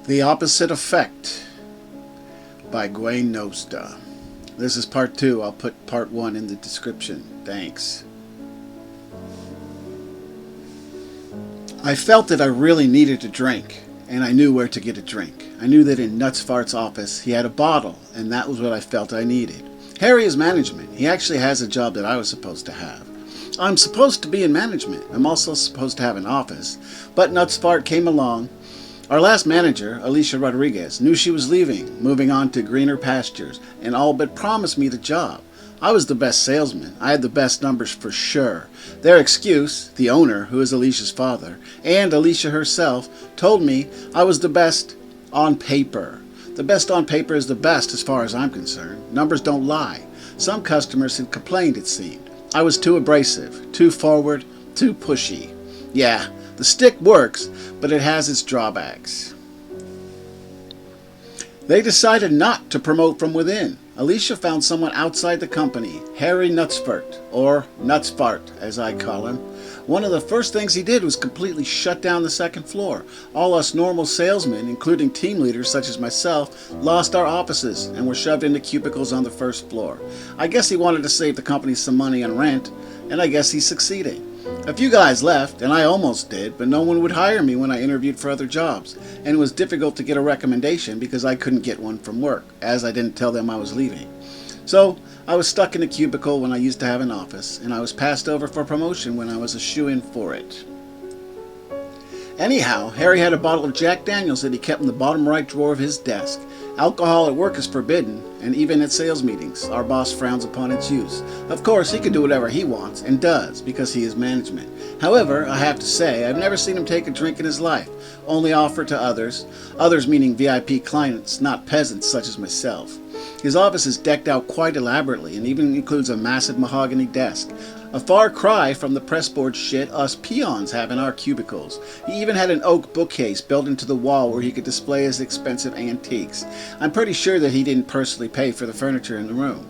The Opposite Effect by Gawain Gnosta. This is part 2. I'll put part 1 in the description. Thanks. I felt that I really needed a drink, and I knew where to get a drink. I knew that in Nuts Fart's office he had a bottle, and that was what I felt I needed. Harry is management. He actually has a job that I was supposed to have. I'm supposed to be in management. I'm also supposed to have an office, but Nuts Fart came along. Our last manager, Alicia Rodriguez, knew she was leaving, moving on to greener pastures, and all but promised me the job. I was the best salesman. I had the best numbers for sure. Their excuse, the owner, who is Alicia's father, and Alicia herself, told me I was the best on paper. The best on paper is the best as far as I'm concerned. Numbers don't lie. Some customers had complained, it seemed. I was too abrasive, too forward, too pushy. Yeah, the stick works, but it has its drawbacks. They decided not to promote from within. Alicia found someone outside the company, Harry Nutsfart, or Nutsfart as I call him. One of the first things he did was completely shut down the second floor. All us normal salesmen, including team leaders such as myself, lost our offices and were shoved into cubicles on the first floor. I guess he wanted to save the company some money on rent, and I guess he succeeded. A few guys left, and I almost did, but no one would hire me when I interviewed for other jobs, and it was difficult to get a recommendation because I couldn't get one from work, as I didn't tell them I was leaving. So, I was stuck in a cubicle when I used to have an office, and I was passed over for promotion when I was a shoo-in for it. Anyhow, Harry had a bottle of Jack Daniels that he kept in the bottom right drawer of his desk. Alcohol at work is forbidden, and even at sales meetings, our boss frowns upon its use. Of course, he can do whatever he wants, and does, because he is management. However, I have to say, I've never seen him take a drink in his life, only offer to others meaning VIP clients, not peasants such as myself. His office is decked out quite elaborately, and even includes a massive mahogany desk. A far cry from the pressboard shit us peons have in our cubicles. He even had an oak bookcase built into the wall where he could display his expensive antiques. I'm pretty sure that he didn't personally pay for the furniture in the room.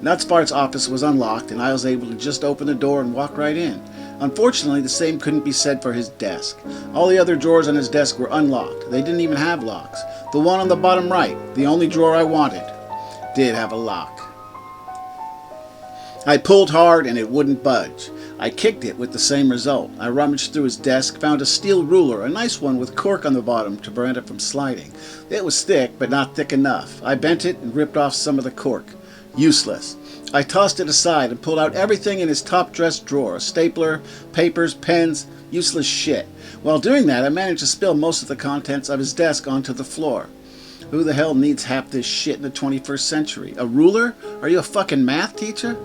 Nutsfart's office was unlocked, and I was able to just open the door and walk right in. Unfortunately, the same couldn't be said for his desk. All the other drawers on his desk were unlocked. They didn't even have locks. The one on the bottom right, the only drawer I wanted, did have a lock. I pulled hard and it wouldn't budge. I kicked it with the same result. I rummaged through his desk, found a steel ruler, a nice one with cork on the bottom to prevent it from sliding. It was thick, but not thick enough. I bent it and ripped off some of the cork. Useless. I tossed it aside and pulled out everything in his top dressed drawer. A stapler, papers, pens, useless shit. While doing that, I managed to spill most of the contents of his desk onto the floor. Who the hell needs half this shit in the 21st century? A ruler? Are you a fucking math teacher?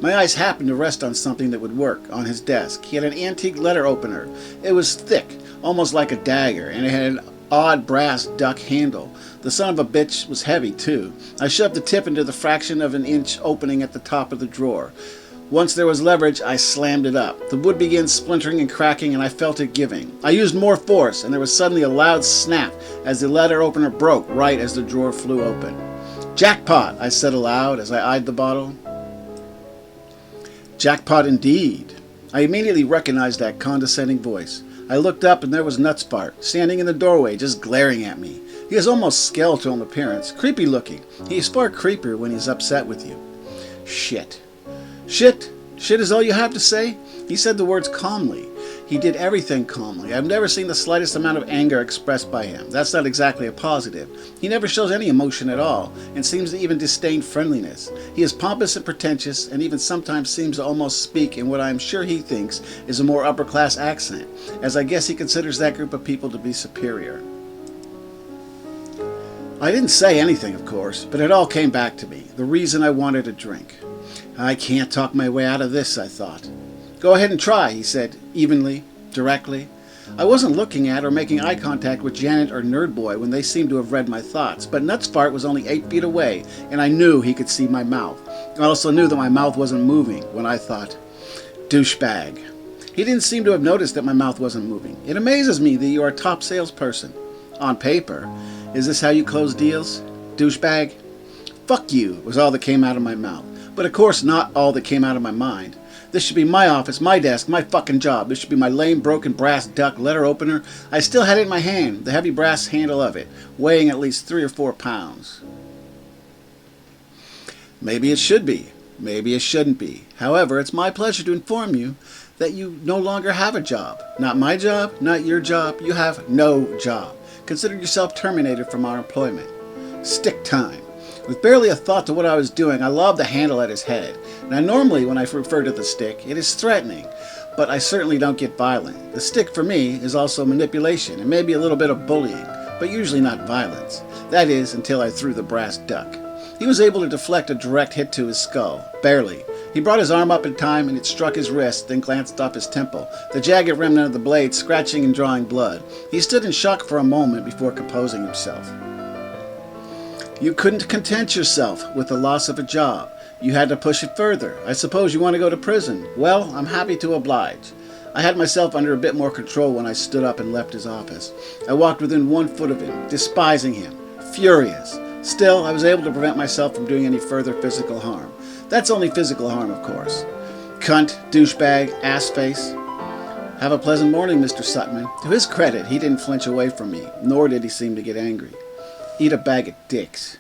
My eyes happened to rest on something that would work on his desk. He had an antique letter opener. It was thick, almost like a dagger, and it had an odd brass duck handle. The son of a bitch was heavy, too. I shoved the tip into the fraction of an inch opening at the top of the drawer. Once there was leverage, I slammed it up. The wood began splintering and cracking, and I felt it giving. I used more force, and there was suddenly a loud snap as the letter opener broke right as the drawer flew open. "Jackpot," I said aloud as I eyed the bottle. Jackpot indeed. I immediately recognized that condescending voice. I looked up and there was Nutsfart, standing in the doorway, just glaring at me. He has almost skeletal in appearance, creepy looking. He is far creepier when he's upset with you. Shit. Shit? Shit is all you have to say? He said the words calmly. He did everything calmly. I've never seen the slightest amount of anger expressed by him. That's not exactly a positive. He never shows any emotion at all, and seems to even disdain friendliness. He is pompous and pretentious, and even sometimes seems to almost speak in what I am sure he thinks is a more upper-class accent, as I guess he considers that group of people to be superior. I didn't say anything, of course, but it all came back to me, the reason I wanted a drink. I can't talk my way out of this, I thought. "Go ahead and try," he said, evenly, directly. I wasn't looking at or making eye contact with Janet or Nerdboy when they seemed to have read my thoughts, but Nutsfart was only 8 feet away, and I knew he could see my mouth. I also knew that my mouth wasn't moving when I thought, douchebag. He didn't seem to have noticed that my mouth wasn't moving. It amazes me that you are a top salesperson. On paper. Is this how you close deals? Douchebag? Fuck you, was all that came out of my mouth. But of course not all that came out of my mind. This should be my office, my desk, my fucking job. This should be my lame, broken brass duck letter opener. I still had it in my hand, the heavy brass handle of it, weighing at least 3 or 4 pounds. Maybe it should be. Maybe it shouldn't be. However, it's my pleasure to inform you that you no longer have a job. Not my job, not your job. You have no job. Consider yourself terminated from our employment. Stick time. With barely a thought to what I was doing, I lobbed the handle at his head. Now normally when I refer to the stick, it is threatening, but I certainly don't get violent. The stick for me is also manipulation and maybe a little bit of bullying, but usually not violence. That is, until I threw the brass duck. He was able to deflect a direct hit to his skull. Barely. He brought his arm up in time and it struck his wrist, then glanced off his temple, the jagged remnant of the blade scratching and drawing blood. He stood in shock for a moment before composing himself. You couldn't content yourself with the loss of a job. You had to push it further. I suppose you want to go to prison. Well, I'm happy to oblige. I had myself under a bit more control when I stood up and left his office. I walked within 1 foot of him, despising him, furious. Still, I was able to prevent myself from doing any further physical harm. That's only physical harm, of course. Cunt, douchebag, ass face. Have a pleasant morning, Mr. Sutman. To his credit, he didn't flinch away from me, nor did he seem to get angry. Eat a bag of dicks.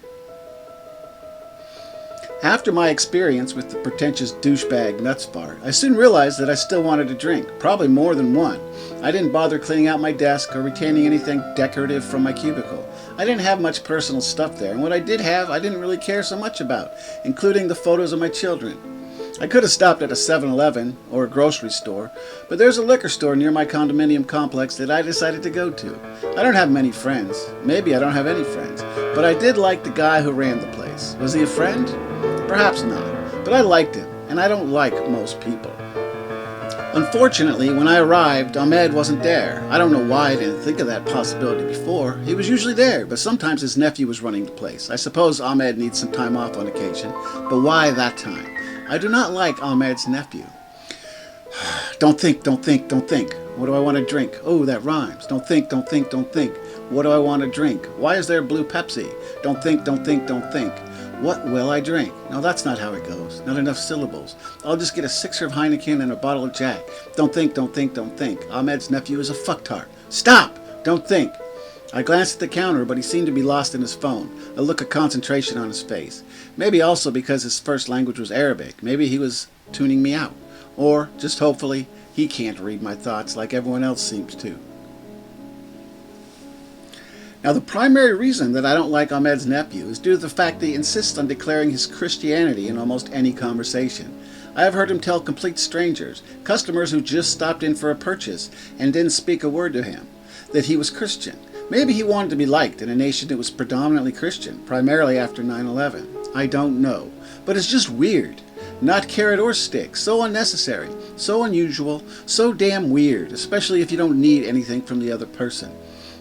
After my experience with the pretentious douchebag nuts fart, I soon realized that I still wanted to drink, probably more than one. I didn't bother cleaning out my desk or retaining anything decorative from my cubicle. I didn't have much personal stuff there, and what I did have I didn't really care so much about, including the photos of my children. I could have stopped at a 7-Eleven or a grocery store, but there's a liquor store near my condominium complex that I decided to go to. I don't have many friends. Maybe I don't have any friends, but I did like the guy who ran the place. Was he a friend? Perhaps not, but I liked him, and I don't like most people. Unfortunately, when I arrived, Ahmed wasn't there. I don't know why I didn't think of that possibility before. He was usually there, but sometimes his nephew was running the place. I suppose Ahmed needs some time off on occasion, but why that time? I do not like Ahmed's nephew. Don't think, don't think, don't think. What do I want to drink? Oh, that rhymes. Don't think, don't think, don't think. What do I want to drink? Why is there blue Pepsi? Don't think, don't think, don't think. What will I drink? No, that's not how it goes. Not enough syllables. I'll just get a 6er of Heineken and a bottle of Jack. Don't think, don't think, don't think. Ahmed's nephew is a fucktard. Stop! Don't think. I glanced at the counter, but he seemed to be lost in his phone, a look of concentration on his face. Maybe also because his first language was Arabic. Maybe he was tuning me out. Or, just hopefully, he can't read my thoughts like everyone else seems to. Now, the primary reason that I don't like Ahmed's nephew is due to the fact that he insists on declaring his Christianity in almost any conversation. I have heard him tell complete strangers, customers who just stopped in for a purchase and didn't speak a word to him, that he was Christian. Maybe he wanted to be liked in a nation that was predominantly Christian, primarily after 9/11. I don't know. But it's just weird. Not carrot or stick. So unnecessary. So unusual. So damn weird, especially if you don't need anything from the other person.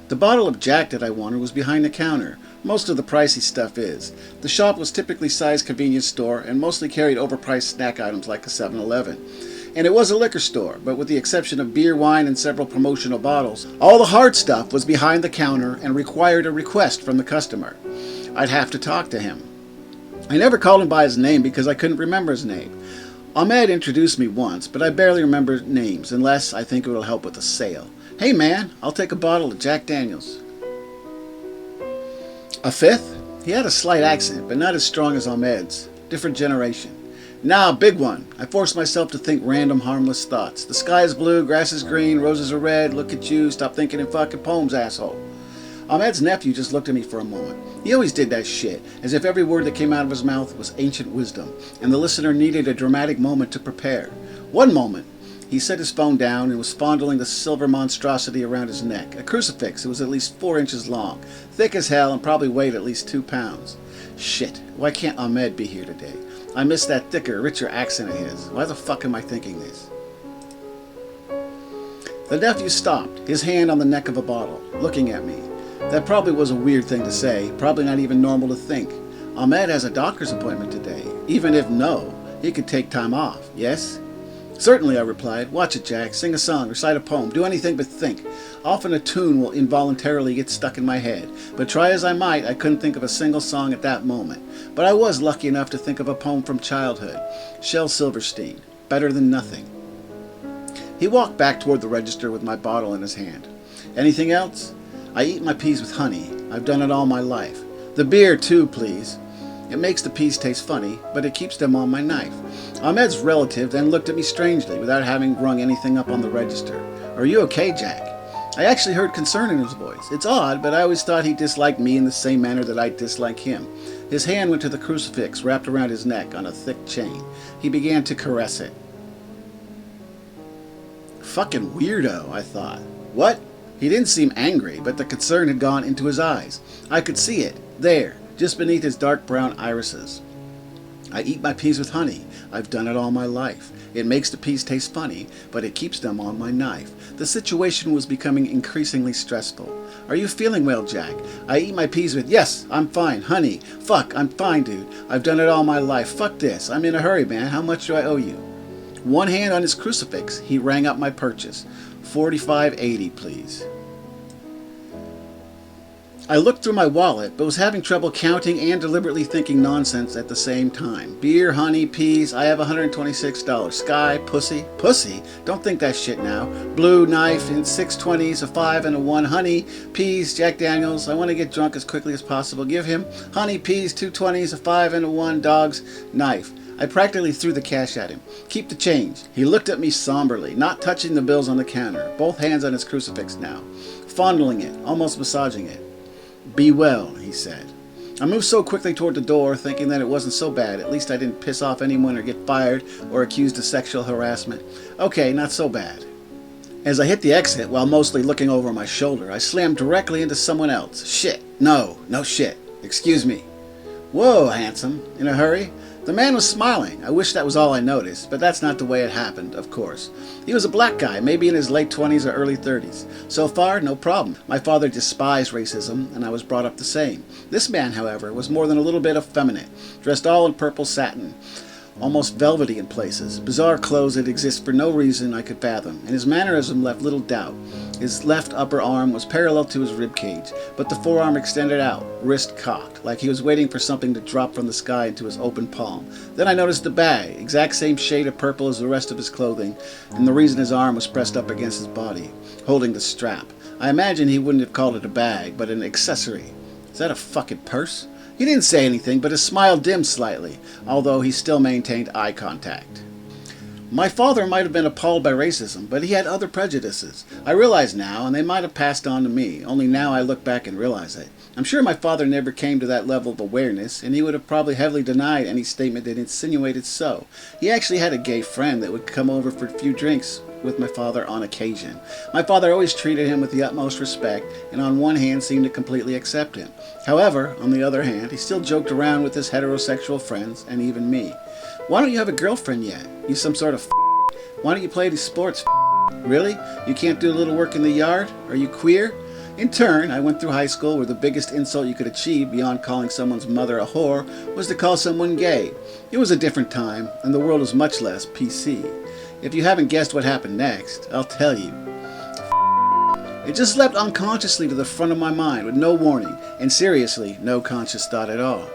The bottle of Jack that I wanted was behind the counter. Most of the pricey stuff is. The shop was typically sized convenience store and mostly carried overpriced snack items like a 7-Eleven. And it was a liquor store, but with the exception of beer, wine, and several promotional bottles, all the hard stuff was behind the counter and required a request from the customer. I'd have to talk to him. I never called him by his name because I couldn't remember his name. Ahmed introduced me once, but I barely remember names, unless I think it will help with the sale. Hey man, I'll take a bottle of Jack Daniels. A fifth? He had a slight accent, but not as strong as Ahmed's. Different generation. Nah, big one. I forced myself to think random, harmless thoughts. The sky is blue, grass is green, roses are red, look at you, stop thinking in fucking poems, asshole. Ahmed's nephew just looked at me for a moment. He always did that shit, as if every word that came out of his mouth was ancient wisdom, and the listener needed a dramatic moment to prepare. One moment, he set his phone down and was fondling the silver monstrosity around his neck, a crucifix that was at least 4 inches long, thick as hell, and probably weighed at least 2 pounds. Shit, why can't Ahmed be here today? I miss that thicker, richer accent of his. Why the fuck am I thinking this? The nephew stopped, his hand on the neck of a bottle, looking at me. That probably was a weird thing to say, probably not even normal to think. Ahmed has a doctor's appointment today. Even if no, he could take time off, yes? Certainly, I replied. Watch it, Jack. Sing a song, recite a poem, do anything but think. Often a tune will involuntarily get stuck in my head, but try as I might, I couldn't think of a single song at that moment. But I was lucky enough to think of a poem from childhood. Shel Silverstein. better than nothing. He walked back toward the register with my bottle in his hand. Anything else? I eat my peas with honey. I've done it all my life. The beer, too, please. It makes the peas taste funny, but it keeps them on my knife. Ahmed's relative then looked at me strangely, without having rung anything up on the register. Are you okay, Jack? I actually heard concern in his voice. It's odd, but I always thought he disliked me in the same manner that I dislike him. His hand went to the crucifix wrapped around his neck on a thick chain. He began to caress it. Fucking weirdo, I thought. What? He didn't seem angry, but the concern had gone into his eyes. I could see it, there, just beneath his dark brown irises. I eat my peas with honey. I've done it all my life. It makes the peas taste funny, but it keeps them on my knife. The situation was becoming increasingly stressful. Are you feeling well, Jack? I eat my peas with, yes, I'm fine, honey. Fuck, I'm fine, dude. I've done it all my life. Fuck this. I'm in a hurry, man. How much do I owe you? One hand on his crucifix, he rang up my purchase. $45.80, please. I looked through my wallet, but was having trouble counting and deliberately thinking nonsense at the same time. Beer, honey, peas, I have $126. Sky, pussy. Pussy? Don't think that shit now. Blue, knife, in 620s, a 5 and a 1. Honey, peas, Jack Daniels. I want to get drunk as quickly as possible. Give him honey, peas, 220s, a 5 and a 1. Dogs, knife. I practically threw the cash at him. Keep the change. He looked at me somberly, not touching the bills on the counter, both hands on his crucifix now, fondling it, almost massaging it. Be well, he said. I moved so quickly toward the door, thinking that it wasn't so bad. At least I didn't piss off anyone or get fired or accused of sexual harassment. Okay, not so bad. As I hit the exit, while mostly looking over my shoulder, I slammed directly into someone else. Shit. No shit. Excuse me. Whoa, handsome. In a hurry? The man was smiling. I wish that was all I noticed, but that's not the way it happened, of course. He was a black guy, maybe in his late 20s or early 30s. So far, no problem. My father despised racism, and I was brought up the same. This man, however, was more than a little bit effeminate, dressed all in purple satin, almost velvety in places, bizarre clothes that exist for no reason I could fathom, and his mannerism left little doubt. His left upper arm was parallel to his rib cage, but the forearm extended out, wrist cocked, like he was waiting for something to drop from the sky into his open palm. Then I noticed the bag, exact same shade of purple as the rest of his clothing, and the reason his arm was pressed up against his body, holding the strap. I imagine he wouldn't have called it a bag, but an accessory. Is that a fucking purse? He didn't say anything, but his smile dimmed slightly, although he still maintained eye contact. My father might have been appalled by racism, but he had other prejudices. I realize now, and they might have passed on to me, only now I look back and realize it. I'm sure my father never came to that level of awareness, and he would have probably heavily denied any statement that insinuated so. He actually had a gay friend that would come over for a few drinks with my father on occasion. My father always treated him with the utmost respect, and on one hand seemed to completely accept him. However, on the other hand, he still joked around with his heterosexual friends, and even me. Why don't you have a girlfriend yet? You some sort of Why don't you play these sports? Really? You can't do a little work in the yard? Are you queer? In turn, I went through high school where the biggest insult you could achieve beyond calling someone's mother a whore was to call someone gay. It was a different time, and the world was much less PC. If you haven't guessed what happened next, I'll tell you. It just leapt unconsciously to the front of my mind with no warning, and seriously, no conscious thought at all.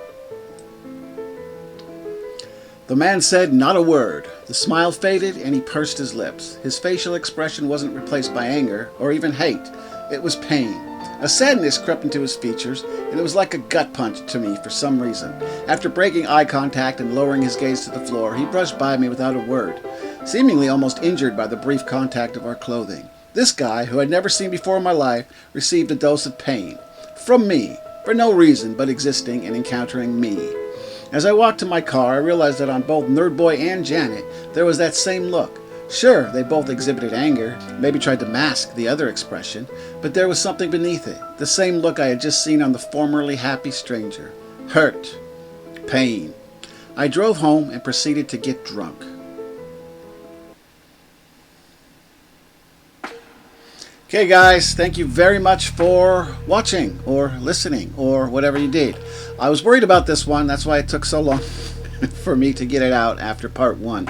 The man said not a word. The smile faded and he pursed his lips. His facial expression wasn't replaced by anger or even hate. It was pain. A sadness crept into his features, and it was like a gut punch to me for some reason. After breaking eye contact and lowering his gaze to the floor, he brushed by me without a word, seemingly almost injured by the brief contact of our clothing. This guy, who I'd never seen before in my life, received a dose of pain. From me. For no reason but existing and encountering me. As I walked to my car, I realized that on both Nerdboy and Janet, there was that same look. Sure, they both exhibited anger, maybe tried to mask the other expression, but there was something beneath it, the same look I had just seen on the formerly happy stranger. Hurt. Pain. I drove home and proceeded to get drunk. Okay guys, thank you very much for watching or listening or whatever you did. I was worried about this one, that's why it took so long for me to get it out after part one.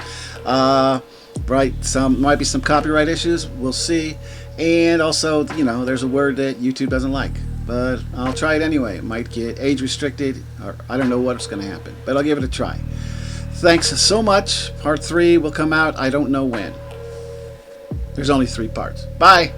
Right, might be some copyright issues, we'll see. And also, you know, there's a word that YouTube doesn't like. But I'll try it anyway. It might get age restricted, or I don't know what's going to happen. But I'll give it a try. Thanks so much. Part 3 will come out, I don't know when. There's only 3 parts. Bye!